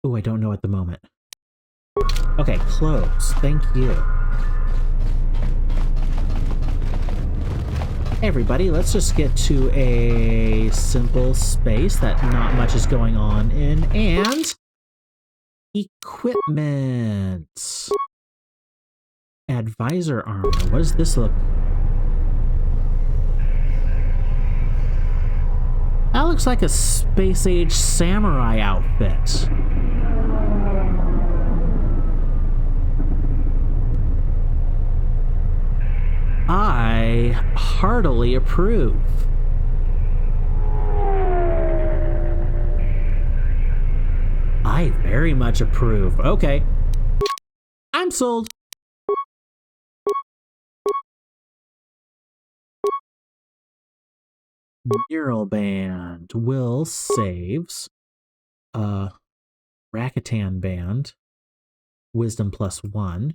Ooh, I don't know at the moment. Okay, close. Thank you. Hey everybody, let's just get to a simple space that not much is going on in, and equipment. Advisor armor. What does this look? That looks like a space-age samurai outfit. I heartily approve. I very much approve. Okay. I'm sold. Neural band. Will saves. Rakatan band. Wisdom +1.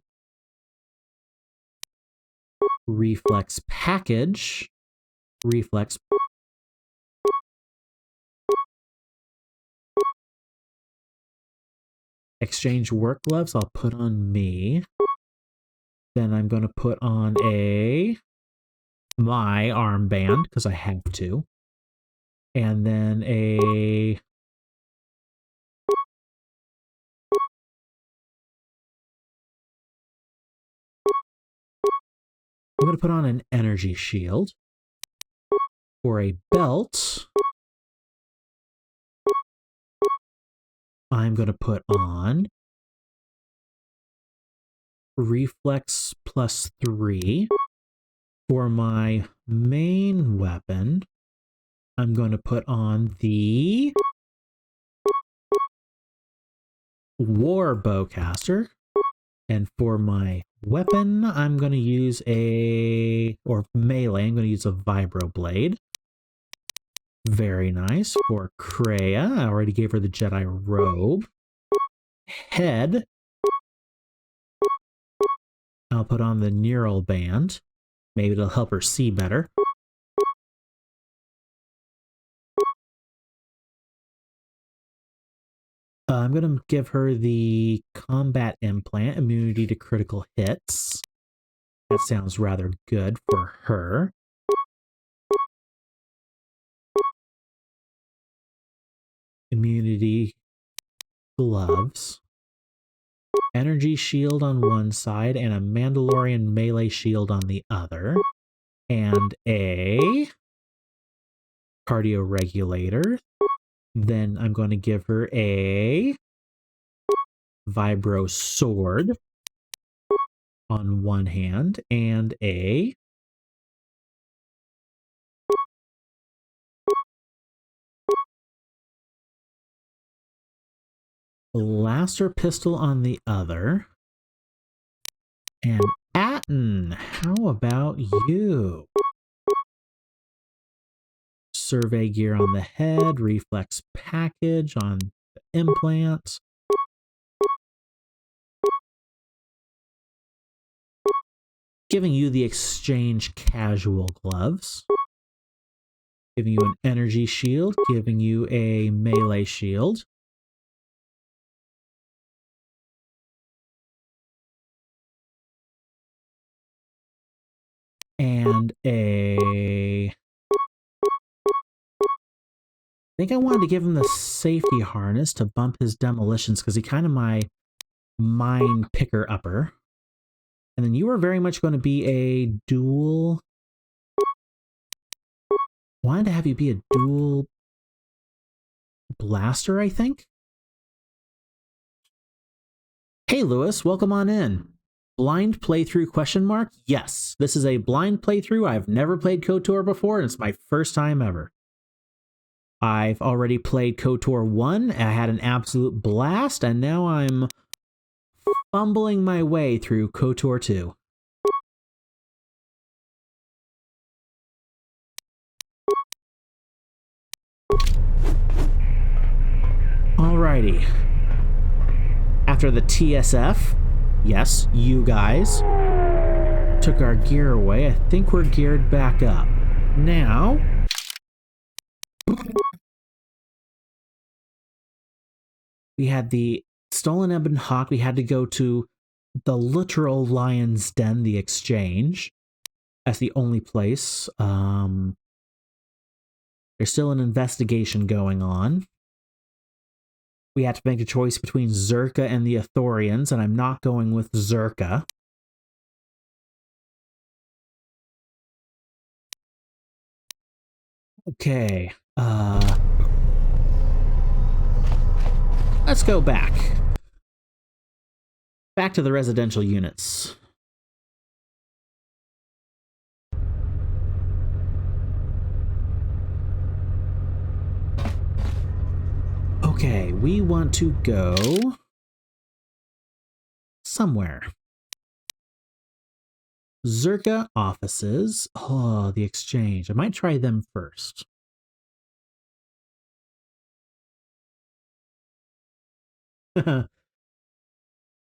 Reflex package. Reflex. Exchange work gloves I'll put on me. Then I'm going to put on my armband because I have to. And then I'm going to put on an energy shield. For a belt, I'm going to put on Reflex +3. For my main weapon, I'm going to put on the War Bowcaster. And for my weapon, I'm going to use or melee, I'm going to use a Vibro Blade. Very nice. For Karaeous, I already gave her the Jedi robe. Head, I'll put on the neural band. Maybe it'll help her see better. I'm going to give her the combat implant, immunity to critical hits. That sounds rather good for her. Immunity gloves. Energy shield on one side and a Mandalorian melee shield on the other. And a cardio regulator. Then I'm going to give her a vibro sword on one hand and a blaster pistol on the other. And Atten, how about you? Survey gear on the head, reflex package on the implant. Giving you the exchange casual gloves. Giving you an energy shield, giving you a melee shield. And I think I wanted to give him the safety harness to bump his demolitions because he kind of my mine picker-upper. And then you are very much going to be a dual... Wanted to have you be a dual blaster, I think? Hey, Lewis, welcome on in. Blind playthrough ? Yes, this is a blind playthrough. I've never played KOTOR before, and it's my first time ever. I've already played KOTOR 1, I had an absolute blast, and now I'm fumbling my way through KOTOR 2. Alrighty. After the TSF, yes, you guys, took our gear away, I think we're geared back up. Now... We had the Stolen Ebon Hawk. We had to go to the literal Lion's Den, the Exchange. That's the only place. There's still an investigation going on. We had to make a choice between Zerka and the Ithorians, and I'm not going with Zerka. Okay. Let's go back. Back to the residential units. Okay, we want to go somewhere. Zerka offices. Oh, the Exchange. I might try them first. I'm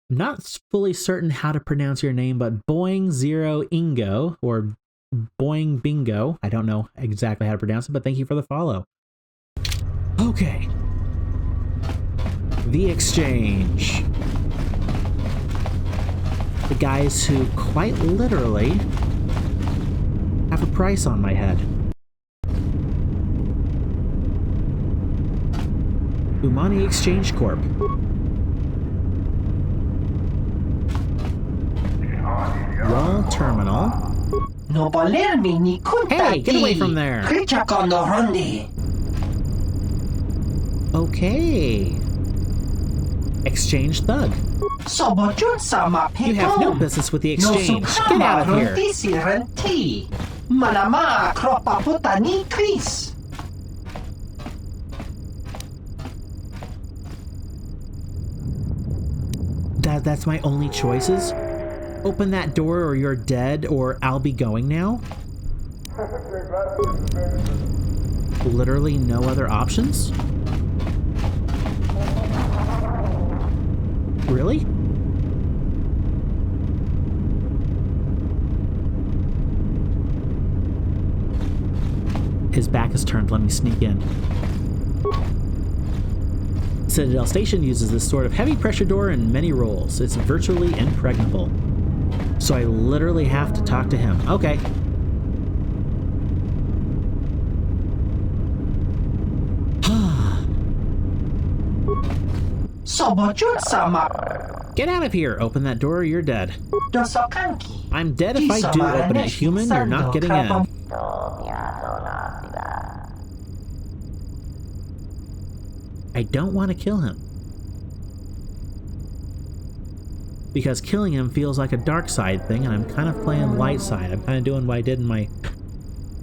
not fully certain how to pronounce your name, but Boing Zero Ingo, or Boing Bingo. I don't know exactly how to pronounce it, but thank you for the follow. Okay. The Exchange. The guys who quite literally have a price on my head. Umani Exchange Corp. Wall Terminal. Hey, get away from there! Okay. Exchange Thug. You have no business with the Exchange. Get out of here! That's my only choices? Open that door or you're dead, or I'll be going now? Literally no other options? Really? His back is turned. Let me sneak in. Citadel Station uses this sort of heavy pressure door in many roles. It's virtually impregnable. So I literally have to talk to him. Okay. Get out of here! Open that door or you're dead. I'm dead if I do open it, human. You're not getting in. I don't want to kill him. Because killing him feels like a dark side thing, and I'm kind of playing light side. I'm kind of doing what I did in my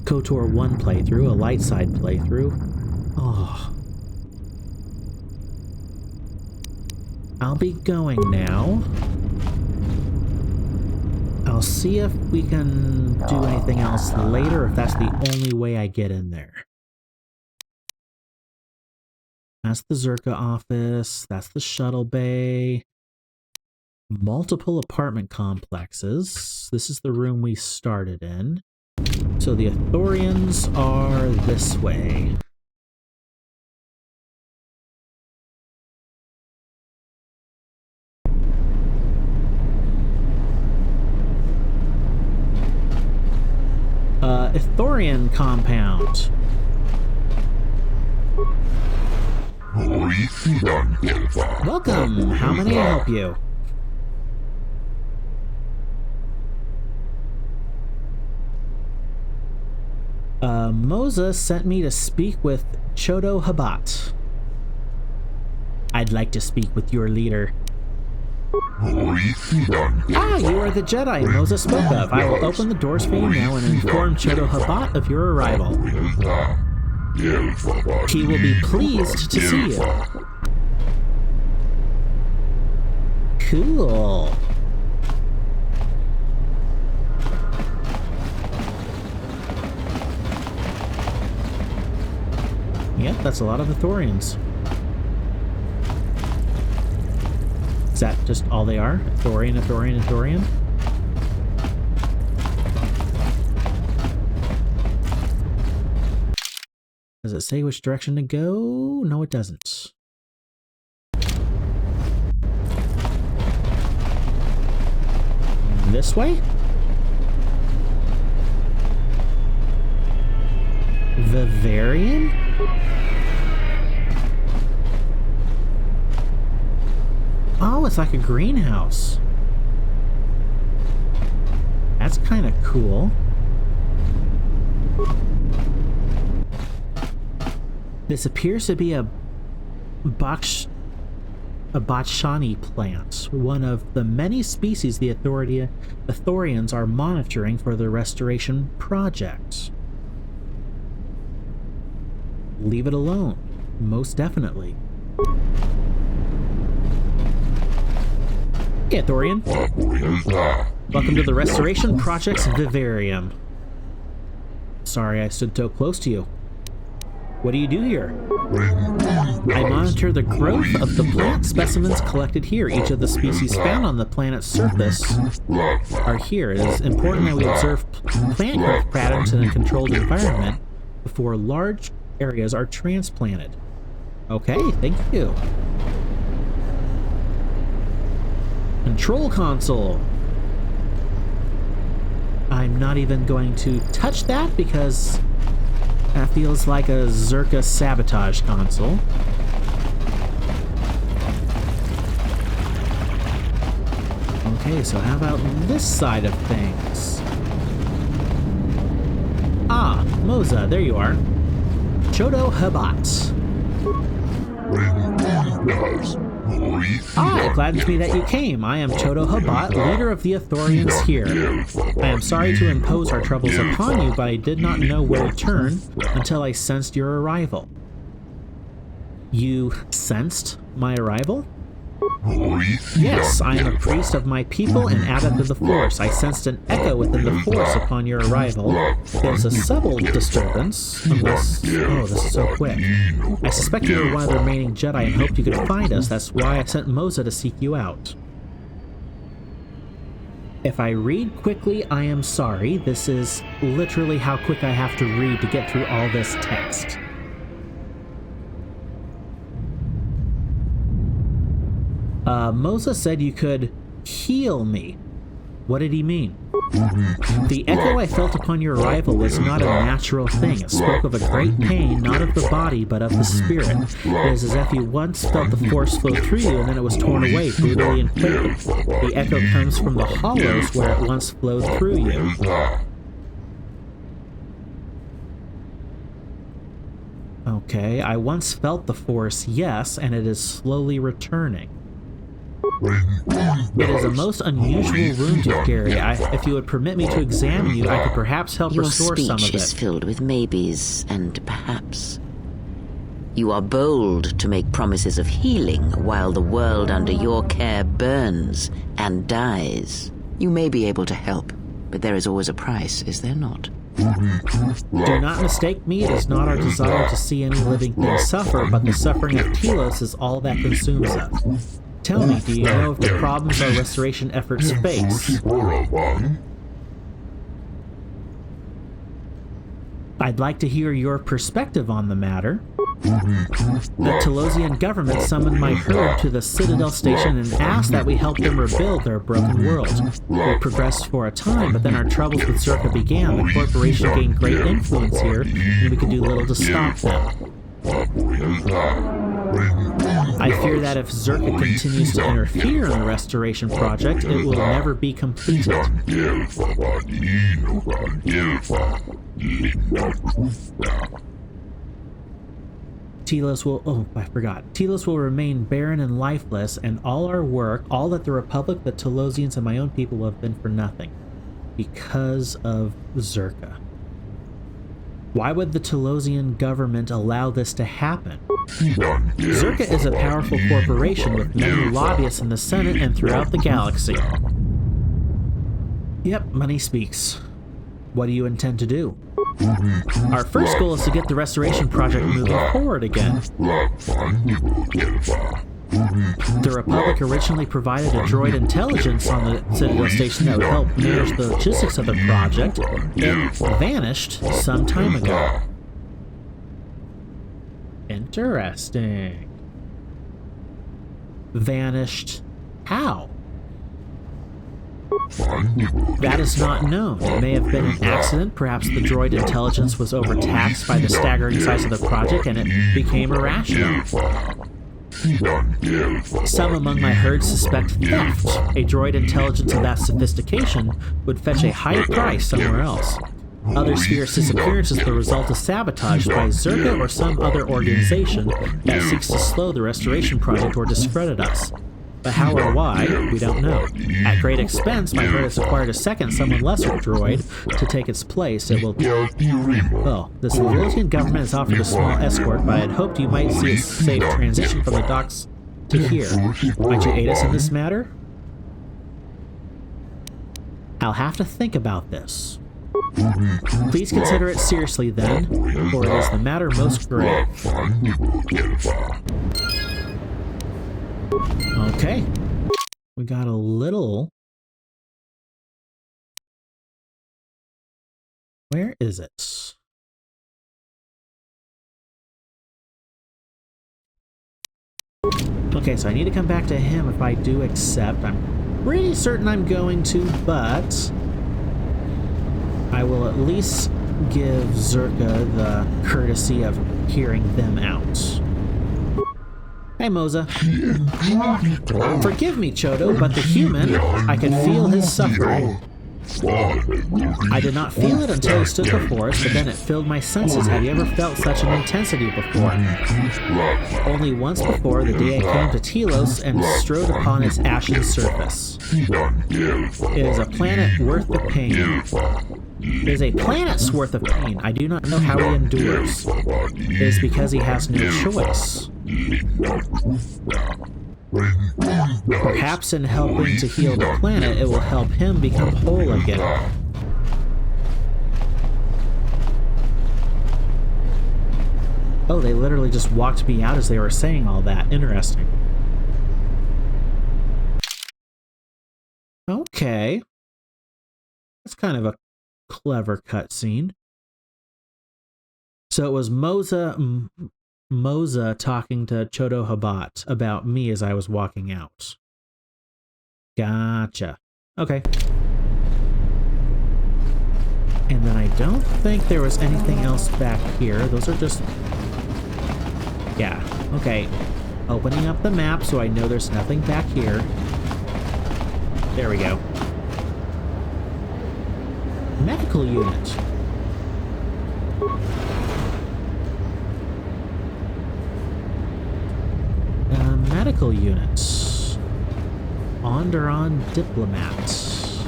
KOTOR 1 playthrough, a light side playthrough. Oh. I'll be going now. I'll see if we can do anything else later, if that's the only way I get in there. That's the Zerka office. That's the shuttle bay. Multiple apartment complexes. This is the room we started in. So the Ithorians are this way. Ithorian compound. Welcome. How may I help you? Moza sent me to speak with Chodo Habat. I'd like to speak with your leader. Ah, you are the Jedi Moza spoke of. I will open the doors for you now and inform Chodo Habat of your arrival. He will be pleased to see you. Cool. Yep, that's a lot of Ithorians. Is that just all they are? Ithorian, Ithorian, Ithorian? Does it say which direction to go? No, it doesn't. This way? Vivarium? Oh, it's like a greenhouse. That's kind of cool. This appears to be a Botchani plant, one of the many species the Thorians are monitoring for the restoration project. Leave it alone. Most definitely. Yeah, Thorian. Welcome to the Restoration Project's Vivarium. Sorry I stood so close to you. What do you do here? I monitor the growth of the plant specimens collected here. Each of the species found on the planet's surface are here. It is important that we observe plant growth patterns in a controlled environment before large areas are transplanted. Okay, thank you. Control console. I'm not even going to touch that because that feels like a Zerka sabotage console. Okay, so how about this side of things? Ah, Moza, there you are. Chodo Habat. Ah, glad to see that you came. I am Chodo Habat, leader of the Thorians here. I am sorry to impose our troubles upon you, but I did not know where to turn until I sensed your arrival. You sensed my arrival? Yes, I am a priest of my people and adept of the Force. I sensed an echo within the Force upon your arrival. There's a subtle disturbance, unless... Oh, this is so quick. I suspect you were one of the remaining Jedi and hoped you could find us. That's why I sent Moza to seek you out. If I read quickly, I am sorry. This is literally how quick I have to read to get through all this text. Moza said you could heal me. What did he mean? The echo I felt upon your arrival was not a natural thing. It spoke of a great pain, not of the body, but of the spirit. It is as if you once felt the Force flow through you and then it was torn away, brutally and quickly. The echo comes from the hollows where it once flowed through you. Okay, I once felt the Force, yes, and it is slowly returning. It is a most unusual wound you carry. If you would permit me to examine you, I could perhaps help restore some of it. Your speech is filled with maybes and perhaps. You are bold to make promises of healing while the world under your care burns and dies. You may be able to help, but there is always a price, is there not? Do not mistake me, it is not our desire to see any living thing suffer, but the suffering of Telos is all that consumes us. Tell me, do you know of the problems our restoration efforts face? I'd like to hear your perspective on the matter. The Telosian government summoned my herd to the Citadel station and asked that we help them rebuild their broken world. We progressed for a time, but then our troubles with Zerka began. The corporation gained great influence here, and we could do little to stop them. I fear that if Zerka continues to interfere in the restoration project, it will never be completed. Telos will... Oh, I forgot. Telos will remain barren and lifeless, and all our work, all that the Republic, the Telosians, and my own people will have been for nothing. Because of Zerka. Why would the Telosian government allow this to happen? Zerka is a powerful corporation with many lobbyists in the Senate and throughout the galaxy. Yep, money speaks. What do you intend to do? Our first goal is to get the restoration project moving forward again. The Republic originally provided a droid intelligence on the Citadel station that would help manage the logistics of the project. It vanished some time ago. Interesting. Vanished how? That is not known. It may have been an accident. Perhaps the droid intelligence was overtaxed by the staggering size of the project and it became irrational. Some among my herd suspect theft. A droid intelligence of that sophistication would fetch a high price somewhere else. Others fear its disappearance is the result of sabotage by Zerka or some other organization that seeks to slow the restoration project or discredit us. But how or why, we don't know. At great expense, my herd has acquired a second, somewhat lesser droid to take its place. It will... Oh, the civilian government has offered a small escort, but I had hoped you might see a safe transition from the docks to here. Might you aid us in this matter? I'll have to think about this. Please consider it seriously then, for it is the matter most grave. Okay. We got a little... Where is it? Okay, so I need to come back to him if I do accept. I'm pretty certain I'm going to, but... I will at least give Zerka the courtesy of hearing them out. Hey, Moza. Forgive me, Chodo, but the human, I can feel his suffering. I did not feel it until he stood before us, but then it filled my senses. Have you ever felt such an intensity before? Only once before, the day I came to Telos and strode upon its ashen surface. It is a planet worth the pain. It is a planet's worth of pain. I do not know how he endures. It is because he has no choice. Perhaps in helping to heal the planet, it will help him become whole again. Oh, they literally just walked me out as they were saying all that. Interesting. Okay. That's kind of a clever cutscene. So it was Moza talking to Chodo Habat about me as I was walking out. Gotcha. Okay. And then I don't think there was anything else back here. Those are just... Yeah. Okay. Opening up the map so I know there's nothing back here. There we go. Medical unit. Medical units. Onderon diplomats.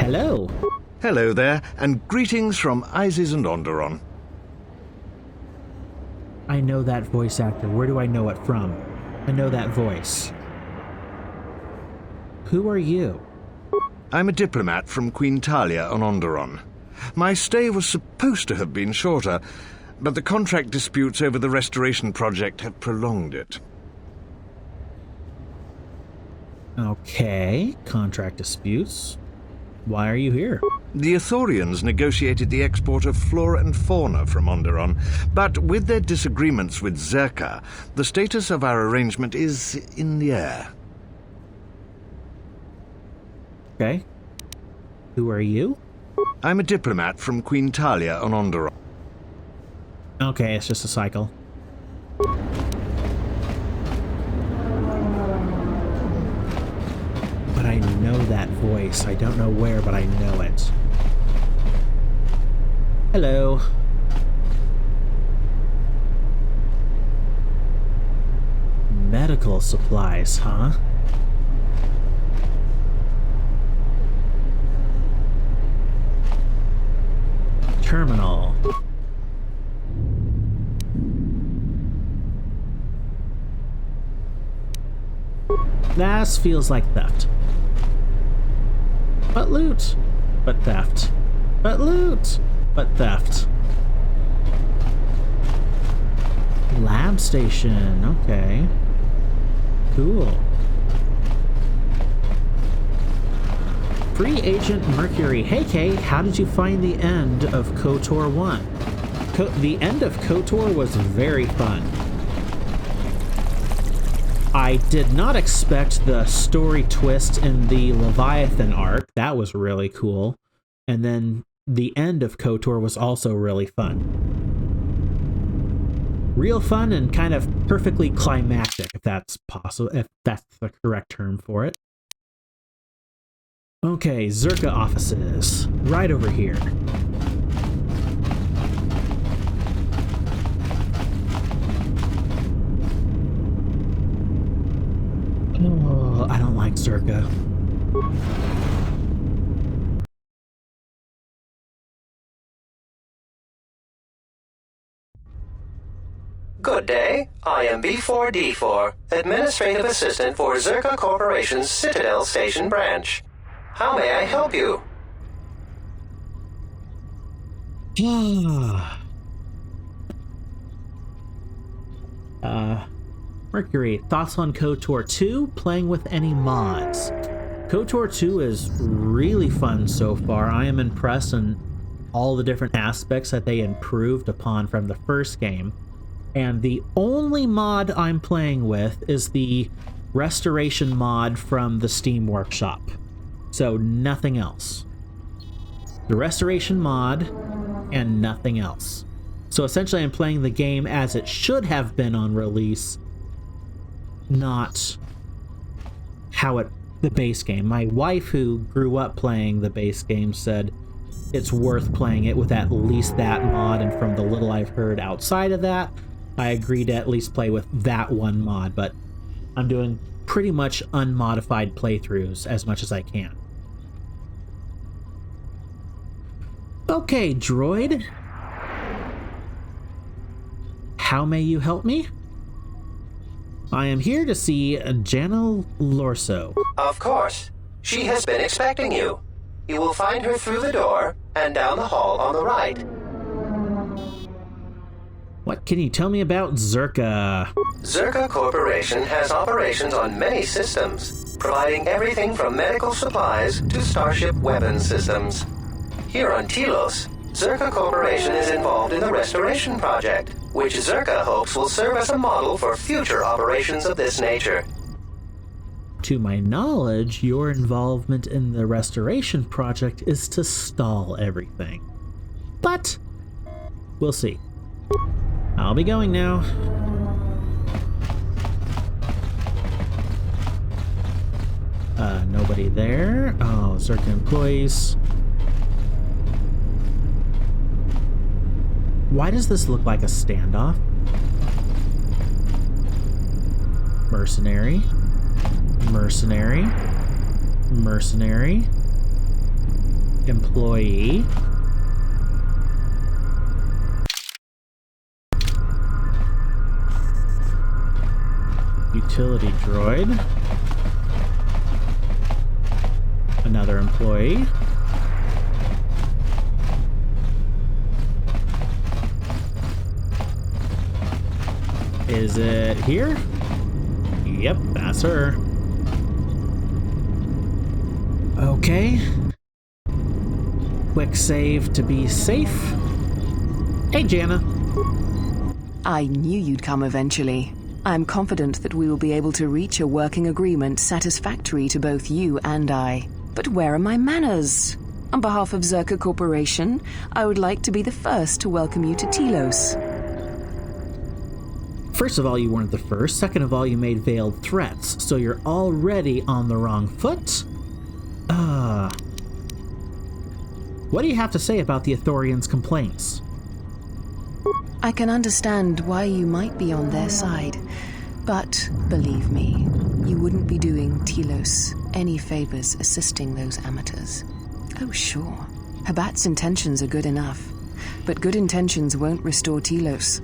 Hello. Hello there, and greetings from Isis and Onderon. I know that voice actor. Where do I know it from? I know that voice. Who are you? I'm a diplomat from Queen Talia on Onderon. My stay was supposed to have been shorter, but the contract disputes over the restoration project have prolonged it. Okay, contract disputes. Why are you here? The Ithorians negotiated the export of flora and fauna from Onderon, but with their disagreements with Zerka, the status of our arrangement is in the air. Okay. Who are you? I'm a diplomat from Queen Talia on Onderon. Okay, it's just a cycle. But I know that voice. I don't know where, but I know it. Hello. Medical supplies, huh? Terminal. This feels like theft. But loot. But theft. But loot. But theft. Lab station. Okay. Cool. Free Agent Mercury. Hey Kay, how did you find the end of KOTOR 1? The end of KOTOR was very fun. I did not expect the story twist in the Leviathan arc. That was really cool. And then the end of KOTOR was also really fun. Real fun and kind of perfectly climactic, if that's possible, if that's the correct term for it. Okay, Zerka offices. Right over here. Oh, I don't like Zerka. Good day. I am B4D4, Administrative Assistant for Zerka Corporation's Citadel Station branch. How may I help you? Mercury, thoughts on KOTOR 2? Playing with any mods? KOTOR 2 is really fun so far. I am impressed in all the different aspects that they improved upon from the first game. And the only mod I'm playing with is the restoration mod from the Steam Workshop. So nothing else. The restoration mod and nothing else. So essentially I'm playing the game as it should have been on release, not how the base game. My wife, who grew up playing the base game, said it's worth playing it with at least that mod, and from the little I've heard outside of that, I agree to at least play with that one mod, but I'm doing pretty much unmodified playthroughs as much as I can. Okay, droid. How may you help me? I am here to see Jana Lorso. Of course. She has been expecting you. You will find her through the door and down the hall on the right. What can you tell me about Zerka? Zerka Corporation has operations on many systems, providing everything from medical supplies to starship weapon systems. Here on Telos, Zerka Corporation is involved in the restoration project, which Zerka hopes will serve as a model for future operations of this nature. To my knowledge, your involvement in the restoration project is to stall everything. But we'll see. I'll be going now. Nobody there. Oh, Zerka employees. Why does this look like a standoff? Mercenary. Mercenary. Mercenary. Employee. Utility droid. Another employee. Is it here? Yep, that's her. Okay. Quick save to be safe. Hey, Jana. I knew you'd come eventually. I'm confident that we will be able to reach a working agreement satisfactory to both you and I. But where are my manners? On behalf of Zerka Corporation, I would like to be the first to welcome you to Telos. First of all, you weren't the first. Second of all, you made veiled threats, so you're already on the wrong foot. What do you have to say about the Ithorians' complaints? I can understand why you might be on their side, but believe me, you wouldn't be doing Telos any favors assisting those amateurs. Oh, sure, Habat's intentions are good enough, but good intentions won't restore Telos.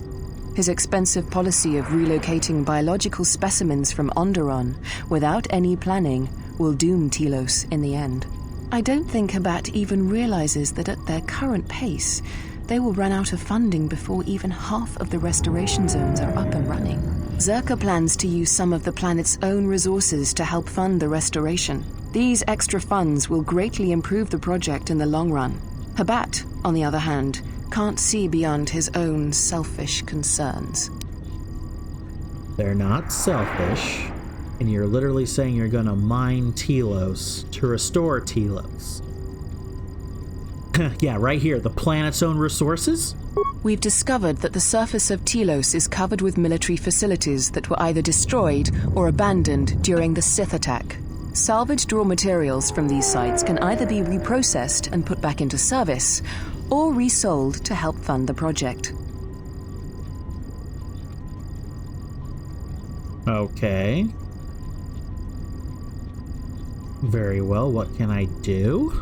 His expensive policy of relocating biological specimens from Onderon without any planning will doom Telos in the end. I don't think Habat even realizes that at their current pace, they will run out of funding before even half of the restoration zones are up and running. Zerka plans to use some of the planet's own resources to help fund the restoration. These extra funds will greatly improve the project in the long run. Habat, on the other hand, can't see beyond his own selfish concerns. They're not selfish. And you're literally saying you're going to mine Telos to restore Telos. Yeah, right here, the planet's own resources? We've discovered that the surface of Telos is covered with military facilities that were either destroyed or abandoned during the Sith attack. Salvaged raw materials from these sites can either be reprocessed and put back into service, or resold to help fund the project. Okay. Very well, what can I do?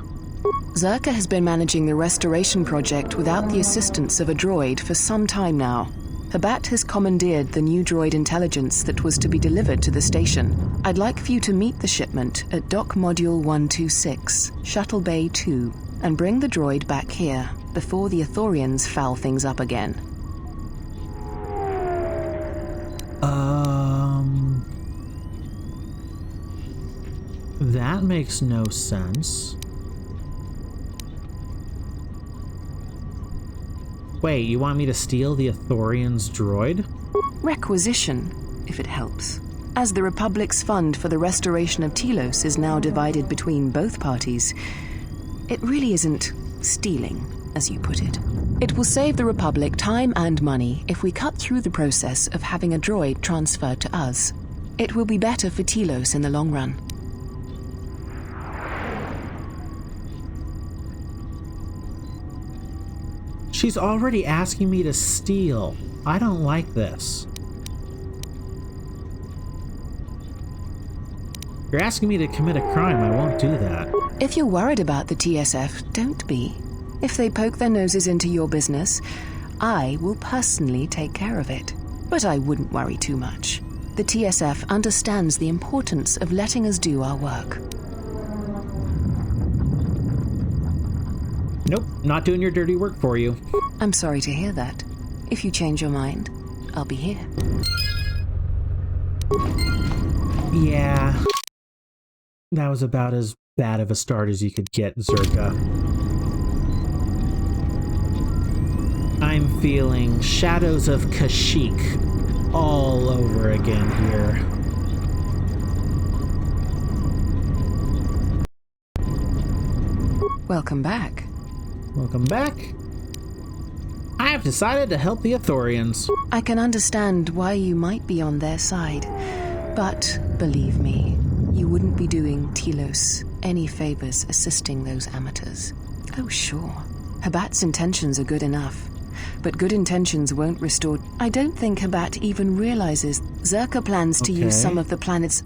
Zerka has been managing the restoration project without the assistance of a droid for some time now. Habat has commandeered the new droid intelligence that was to be delivered to the station. I'd like for you to meet the shipment at Dock Module 126, Shuttle Bay 2, and bring the droid back here before the Ithorians foul things up again. That makes no sense. Wait, you want me to steal the Ithorian's droid? Requisition, if it helps. As the Republic's fund for the restoration of Telos is now divided between both parties, it really isn't stealing, as you put it. It will save the Republic time and money if we cut through the process of having a droid transferred to us. It will be better for Telos in the long run. She's already asking me to steal. I don't like this. You're asking me to commit a crime. I won't do that. If you're worried about the TSF, don't be. If they poke their noses into your business, I will personally take care of it. But I wouldn't worry too much. The TSF understands the importance of letting us do our work. Nope, not doing your dirty work for you. I'm sorry to hear that. If you change your mind, I'll be here. Yeah. That was about as bad of a start as you could get, Zerka. I'm feeling Shadows of Kashyyyk all over again here. Welcome back. Welcome back. I have decided to help the Ithorians. I can understand why you might be on their side, but believe me, you wouldn't be doing Telos any favors assisting those amateurs. Oh, sure. Habat's intentions are good enough, but good intentions won't restore. I don't think Habat even realizes Zerka plans to use some of the planet's